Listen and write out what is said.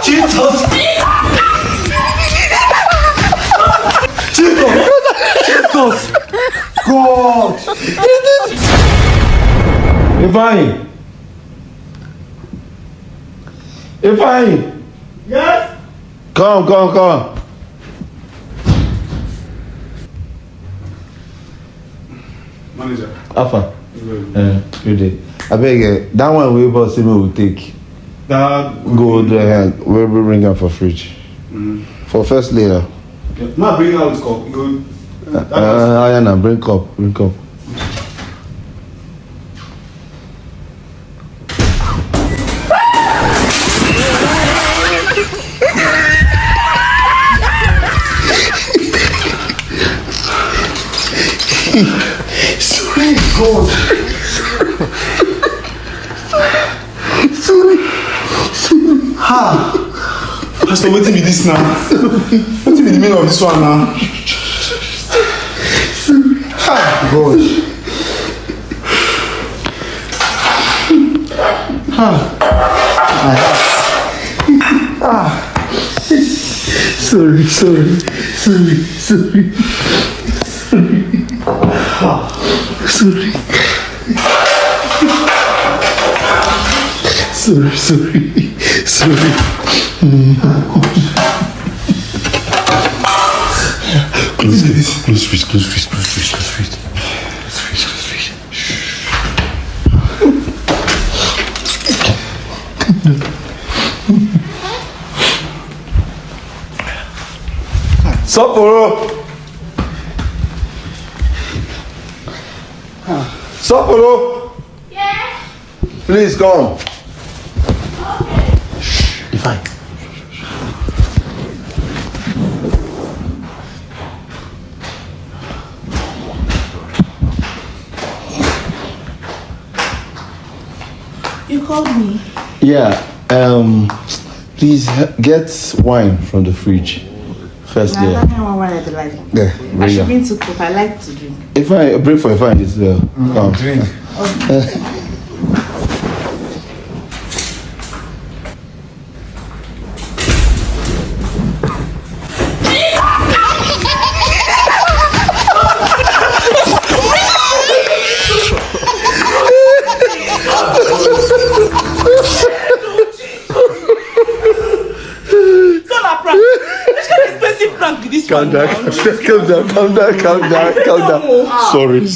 Jesus! God! Ifeanyi! Yes? Come. Manager. Alpha. Good day. I beg that one we boss him will take. That Go there. We'll bring him for fridge. For first later. Okay. Now bring out his cup. Go. Bring cup. Sorry, God. Sorry. Ha. Pastor, waiting be this now. Waiting be the meaning of this one now. Ha. God. Ha. Sorry. Sorry. Close fridge. Sapolo! Yes. Please come. Okay. Fine. You called me. Yeah. Please get wine from the fridge. First Nah, day. that kind of wine I don't like. Yeah, I bring should it. been to cook. I like to drink. If I break for Ifeanyi as well. Come. Drink. Calm down. Sorry.